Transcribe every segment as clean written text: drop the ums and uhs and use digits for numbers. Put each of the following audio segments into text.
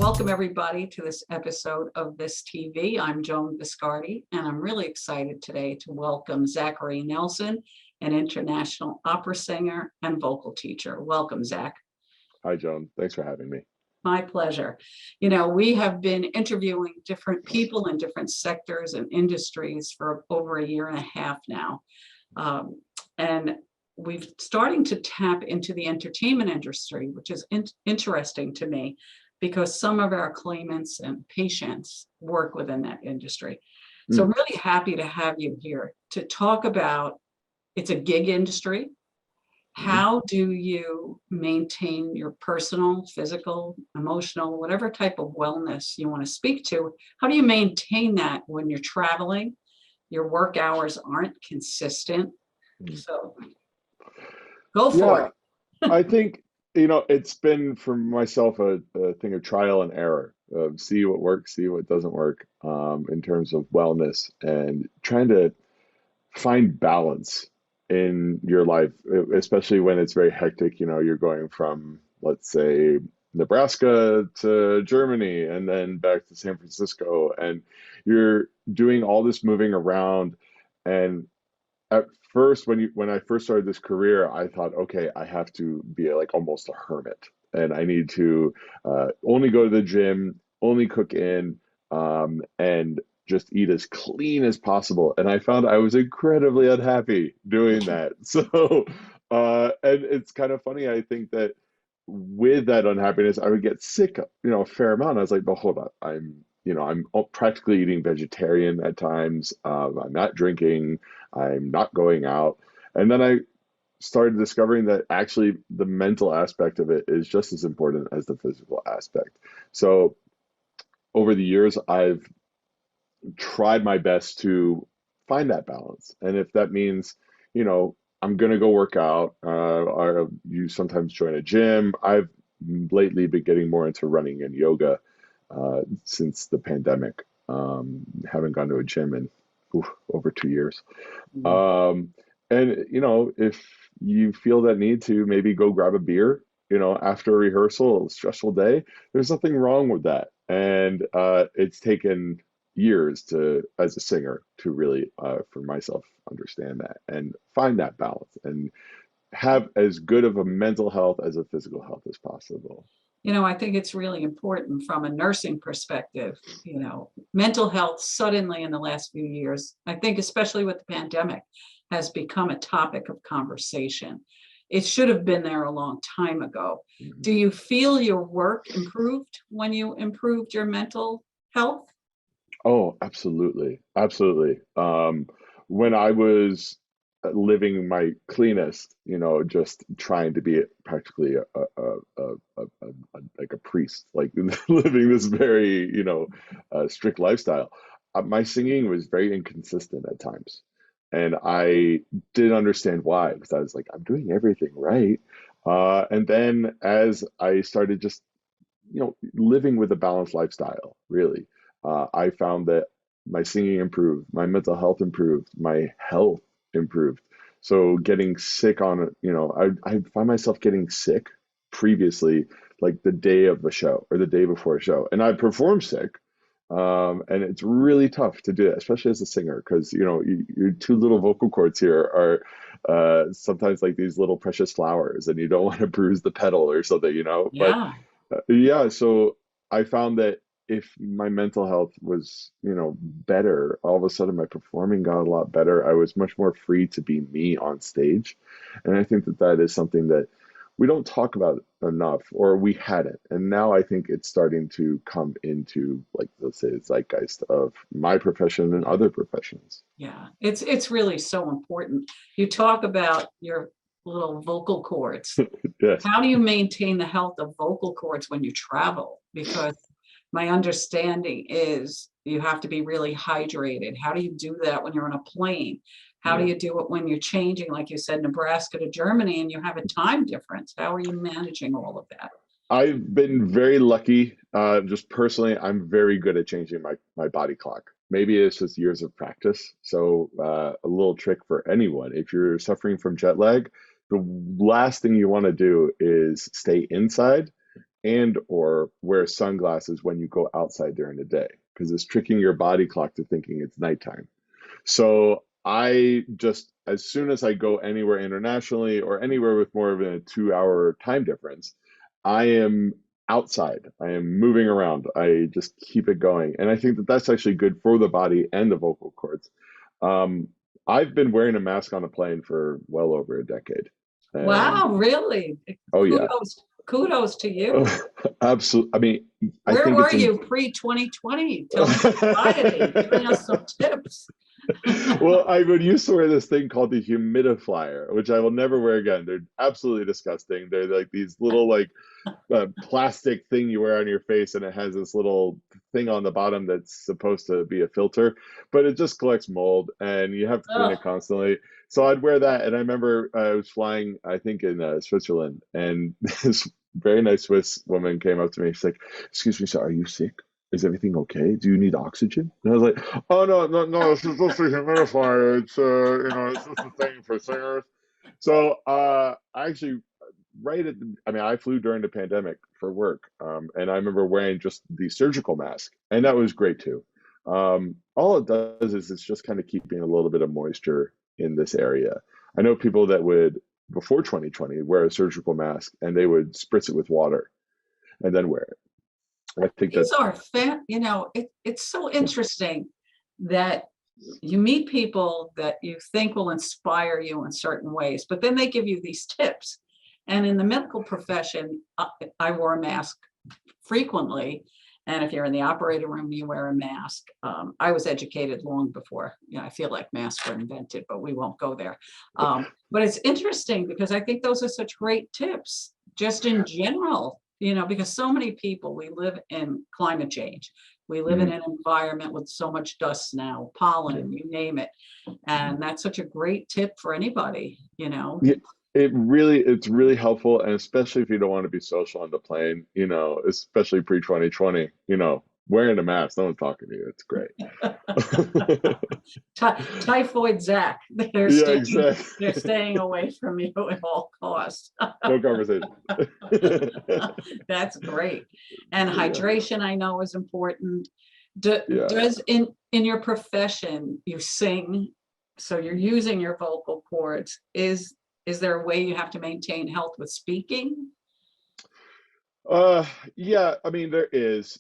Welcome everybody to this episode of VISTV. I'm Joan, and I'm really excited today to welcome Zachary Nelson, an international opera singer and vocal teacher. Welcome, Zach. Hi, Joan. Thanks for having me. My pleasure. You know, we have been interviewing different people in different sectors and industries for over a year and a half now. And we're starting to tap into the entertainment industry, which is interesting to me because some of our claimants and patients work within that industry. So I'm really happy to have you here to talk about, it's a gig industry. How do you maintain your personal, physical, emotional, whatever type of wellness you want to speak to? How do you maintain that when you're traveling? Your work hours aren't consistent. So go for it. I think, it's been for myself a thing of trial and error, see what works, see what doesn't work, in terms of wellness and trying to find balance in your life, especially when it's very hectic. You're going from, let's say, Nebraska to Germany and then back to San Francisco, and you're doing all this moving around. And at first, when I first started this career, I thought, okay, I have to be like almost a hermit, and I need to only go to the gym, only cook in, and just eat as clean as possible. And I found I was incredibly unhappy doing that. So, and it's kind of funny. I think that with that unhappiness, I would get sick, a fair amount. I was like, but hold on, I'm practically eating vegetarian at times. I'm not drinking. I'm not going out. And then I started discovering that actually the mental aspect of it is just as important as the physical aspect. So over the years, I've tried my best to find that balance. And if that means, I'm going to go work out, or you sometimes join a gym. I've lately been getting more into running and yoga since the pandemic. Haven't gone to a gym in over 2 years. And, if you feel that need to maybe go grab a beer, after a rehearsal, a stressful day, there's nothing wrong with that. And it's taken years as a singer, to really, for myself, understand that and find that balance and have as good of a mental health as a physical health as possible. I think it's really important from a nursing perspective. Mental health suddenly in the last few years, I think especially with the pandemic, has become a topic of conversation. It should have been there a long time ago. Do you feel your work improved when you improved your mental health? Oh, absolutely. Absolutely. When I was living my cleanest, just trying to be practically like a priest, like living this very, strict lifestyle. My singing was very inconsistent at times. And I didn't understand why, because I was like, I'm doing everything right. And then as I started just, living with a balanced lifestyle, really, I found that my singing improved, my mental health improved, my health improved. So getting sick I find myself getting sick previously, like the day of a show or the day before a show, and I perform sick. And it's really tough to do that, especially as a singer, because your two little vocal cords here are sometimes like these little precious flowers, and you don't want to bruise the pedal or something, But Yeah. yeah, so I found that if my mental health was, better, all of a sudden my performing got a lot better. I was much more free to be me on stage. And I think that that is something that we don't talk about enough, or we hadn't. And now I think it's starting to come into, like, let's say, the zeitgeist of my profession and other professions. Yeah, it's really so important. You talk about your little vocal cords. Yes. How do you maintain the health of vocal cords when you travel? Because my understanding is you have to be really hydrated. How do you do that when you're on a plane? How do Yeah. you do it when you're changing, like you said, Nebraska to Germany, and you have a time difference? How are you managing all of that? I've been very lucky. Just personally, I'm very good at changing my body clock. Maybe it's just years of practice. So a little trick for anyone: if you're suffering from jet lag, the last thing you want to do is stay inside and or wear sunglasses when you go outside during the day because it's tricking your body clock to thinking it's nighttime. So I just, as soon as I go anywhere internationally or anywhere with more of a 2 hour time difference, I am outside. I am moving around. I just keep it going. And I think that that's actually good for the body and the vocal cords. Um, I've been wearing a mask on a plane for well over a decade. And Wow, really? oh, yeah. Kudos to you. Absolutely. I mean, I Where think were it's in. you pre-2020? Tell me society, giving us some tips. Well, I would used to wear this thing called the humidifier, which I will never wear again. They're absolutely disgusting. They're like these little like plastic thing you wear on your face, and it has this little thing on the bottom that's supposed to be a filter, but it just collects mold, and you have to clean it Oh, constantly. So I'd wear that, and I remember I was flying, I think in Switzerland, and this very nice Swiss woman came up to me. She's like, "Excuse me, sir, are you sick? Is everything okay? Do you need oxygen?" And I was like, "Oh no, no, no, this is just a humidifier. It's it's just a thing for singers." So I actually right at the, I mean, I flew during the pandemic for work, and I remember wearing just the surgical mask, and that was great too. All it does is it's just kind of keeping a little bit of moisture in this area. I know people that would, before 2020, wear a surgical mask and they would spritz it with water and then wear it. I think these that's are it's so interesting that you meet people that you think will inspire you in certain ways, but then they give you these tips. And in the medical profession, I wore a mask frequently. And if you're in the operating room, you wear a mask. I was educated long before, I feel like masks were invented, but we won't go there. But it's interesting because I think those are such great tips, just in general, because so many people, we live in climate change. We live in mm, an environment with so much dust now, pollen, you name it. And that's such a great tip for anybody. yeah, it's really helpful, and especially if you don't want to be social on the plane, especially pre 2020, wearing a mask, no one's talking to you. It's great. Typhoid Zach, they're Yeah, staying, they're exactly. staying away from you at all costs. No conversation. That's great. And Yeah, hydration, I know, is important. yeah. Does in your profession you sing, so you're using your vocal cords? Is there a way you have to maintain health with speaking? Uh, yeah, I mean there is.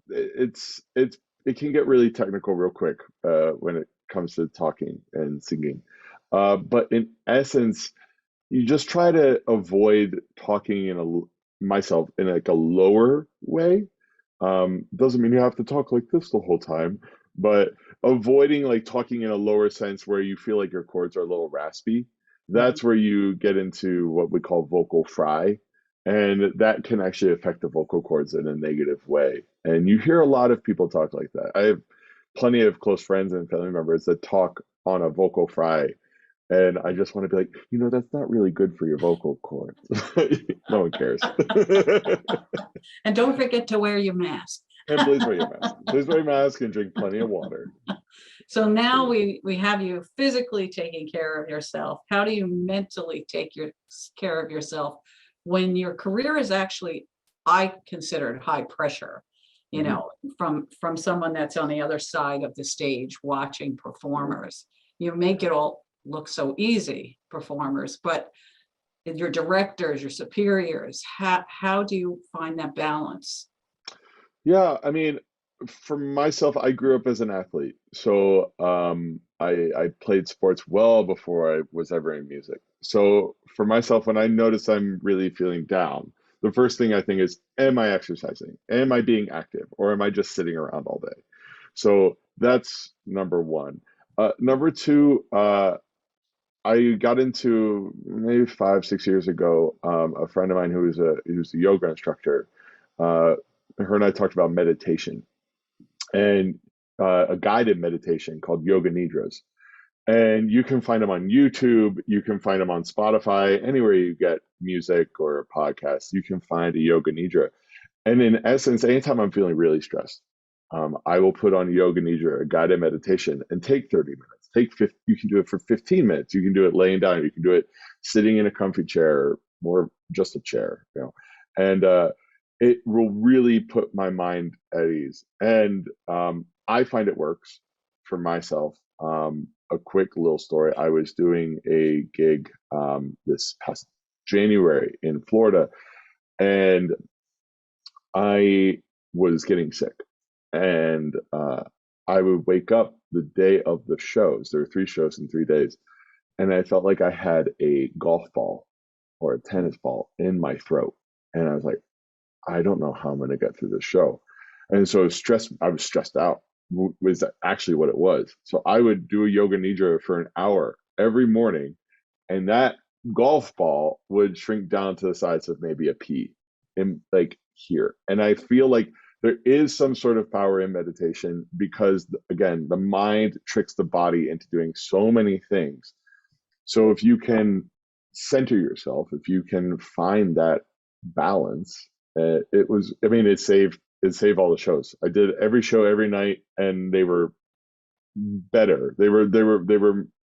It can get really technical real quick when it comes to talking and singing. But in essence, you just try to avoid talking myself in like a lower way. Doesn't mean you have to talk like this the whole time, but avoiding like talking in a lower sense where you feel like your chords are a little raspy. Mhm. That's where you get into what we call vocal fry, and that can actually affect the vocal cords in a negative way. And you hear a lot of people talk like that. I have plenty of close friends and family members that talk on a vocal fry, and I just want to be like, that's not really good for your vocal cords. No one cares. And don't forget to wear your mask. And please wear your mask. Please wear your mask and drink plenty of water. So now we have you physically taking care of yourself. How do you mentally take care of yourself when your career is actually, I consider it high pressure, you Mhm. know, from someone that's on the other side of the stage watching performers. You make it all look so easy, performers, but your directors, your superiors, how do you find that balance? Yeah, I mean, for myself, I grew up as an athlete. So I played sports well before I was ever in music. So for myself, when I notice I'm really feeling down, the first thing I think is, am I exercising? Am I being active? Or am I just sitting around all day? So that's number one. Number two, I got into maybe 5, 6 years ago. A friend of mine who's a yoga instructor, uh, her and I talked about meditation and a guided meditation called Yoga Nidras. And you can find them on YouTube. You can find them on Spotify. Anywhere you get music or podcasts, you can find a Yoga Nidra. And in essence, anytime I'm feeling really stressed, I will put on Yoga Nidra, a guided meditation, and take 30 minutes. You can do it for 15 minutes. You can do it laying down. You can do it sitting in a comfy chair or just a chair, And it will really put my mind at ease. And I find it works for myself. A quick little story. I was doing a gig this past January in Florida, and I was getting sick. And I would wake up the day of the shows. There were 3 shows in 3 days. And I felt like I had a golf ball or a tennis ball in my throat. And I was like, I don't know how I'm going to get through this show. And so I was stressed out, was actually what it was. So I would do a yoga nidra for an hour every morning, and that golf ball would shrink down to the size of maybe a pea in like here. And I feel like there is some sort of power in meditation because, again, the mind tricks the body into doing so many things. So if you can center yourself, if you can find that balance, it saved all the shows. I did every show every night, and they were better. They were good.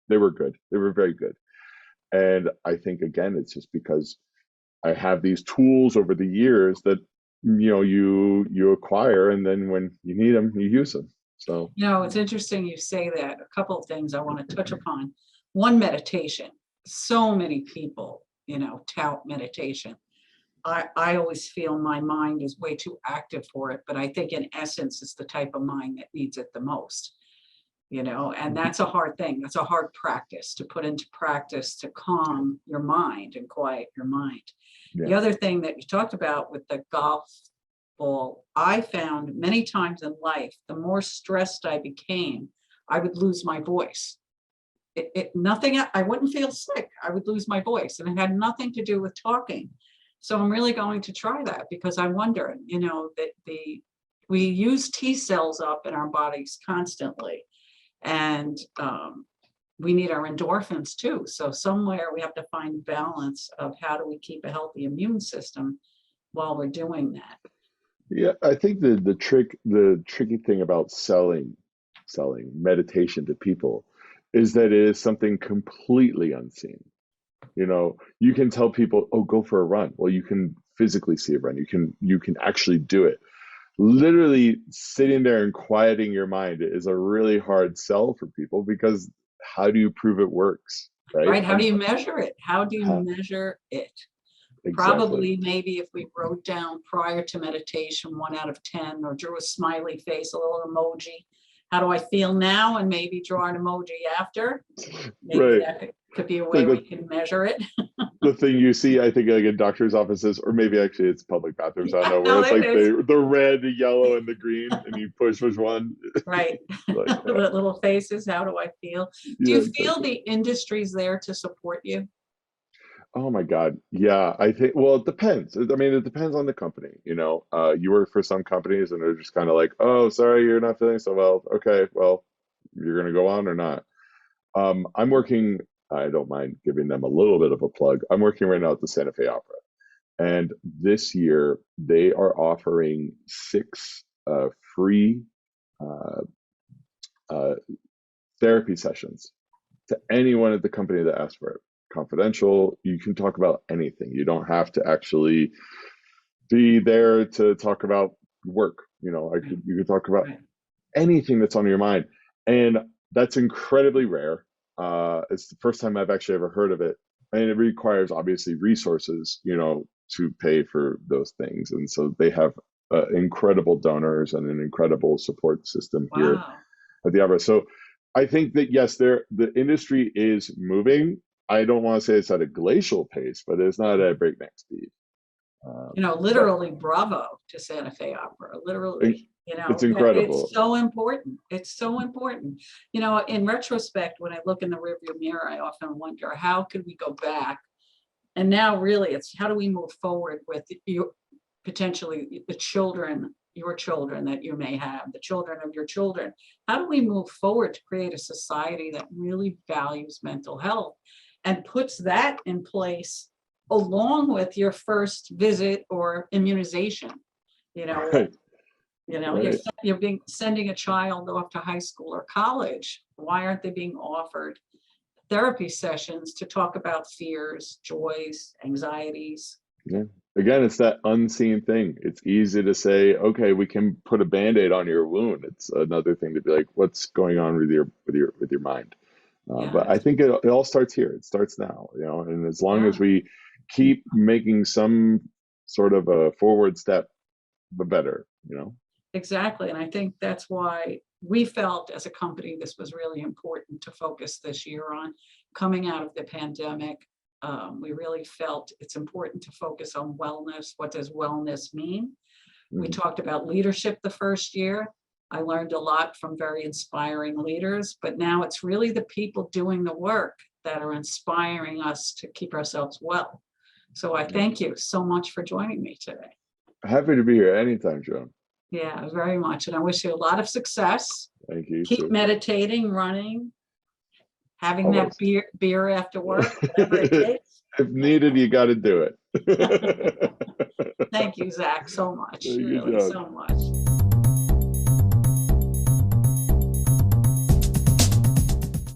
They were very good. And I think, again, it's just because I have these tools over the years that you acquire, and then when you need them, you use them. So It's interesting you say that. A couple of things I want to touch upon. One, meditation. So many people, tout meditation. I always feel my mind is way too active for it, but I think in essence, it's the type of mind that needs it the most, and that's a hard thing. That's a hard practice to put into practice to calm your mind and quiet your mind. yeah. The other thing that you talked about with the golf ball, I found many times in life, the more stressed I became, I would lose my voice. Nothing, I wouldn't feel sick. I would lose my voice, and it had nothing to do with talking. So I'm really going to try that, because I wonder, that we use T cells up in our bodies constantly, and we need our endorphins too. So somewhere we have to find balance of how do we keep a healthy immune system while we're doing that. Yeah, I think the tricky thing about selling meditation to people is that it is something completely unseen. You can tell people, oh, go for a run. Well, you can physically see a run. You can actually do it. Literally sitting there and quieting your mind is a really hard sell for people, because how do you prove it works, right? Right? How do you measure it? How do you How, measure it? exactly. Probably maybe if we wrote down prior to meditation 1 out of 10, or drew a smiley face, a little emoji. How do I feel now? And maybe draw an emoji after. Maybe Right. that could be a way Like we can measure it. the thing you see, I think, like in doctors' offices, or maybe actually it's public bathrooms, I don't Yeah, know, where no, it's it like is. the red, the yellow, and the green, and you push which one. Right. Like, The little faces. How do I feel? Do yeah, you feel exactly. the industry's there to support you? Oh my God. Yeah, I think, well, it depends. I mean, it depends on the company. You work for some companies and they're just kind of like, oh, sorry, you're not feeling so well. Okay, well, you're going to go on or not. I'm working, I don't mind giving them a little bit of a plug. I'm working right now at the Santa Fe Opera. And this year they are offering 6 free uh, uh, therapy sessions to anyone at the company that asks for it. Confidential. You can talk about anything. You don't have to actually be there to talk about work. Right. You could talk about Right. anything that's on your mind, and that's incredibly rare. It's the first time I've actually ever heard of it, and it requires obviously resources, to pay for those things, and so they have incredible donors and an incredible support system here Wow. at the opera. So I think that yes, the industry is moving. I don't want to say it's at a glacial pace, but it's not at a breakneck speed. But Literally bravo to Santa Fe Opera, literally, it's that it's incredible. so important. It's so important. In retrospect, when I look in the rearview mirror, I often wonder, how could we go back? And now really it's how do we move forward with your potentially the children, your children that you may have, the children of your children. How do we move forward to create a society that really values mental health and puts that in place along with your first visit or immunization? You know, Right, you're right. you're being sending a child off to high school or college. Why aren't they being offered therapy sessions to talk about fears, joys, anxieties, Yeah. Again, it's that unseen thing. It's easy to say, okay, we can put a Band-Aid on your wound. It's another thing to be like, what's going on with your mind? Yeah, But I think it all starts here. It starts now, and as long yeah, as we keep making some sort of a forward step, the better. exactly. And I think that's why we felt as a company this was really important to focus this year on coming out of the pandemic. We really felt it's important to focus on wellness. What does wellness mean? We Mhm. talked about leadership the first year. I learned a lot from very inspiring leaders, but now it's really the people doing the work that are inspiring us to keep ourselves well. So I Yeah. thank you so much for joining me today. Happy to be here anytime, Joan. Yeah, very much. And I wish you a lot of success. Thank you Keep too. meditating, running, having that Always. beer after work, whatever it If takes. needed, you got to do it. Thank you, Zach, so much, Thank you, really Joan. so much.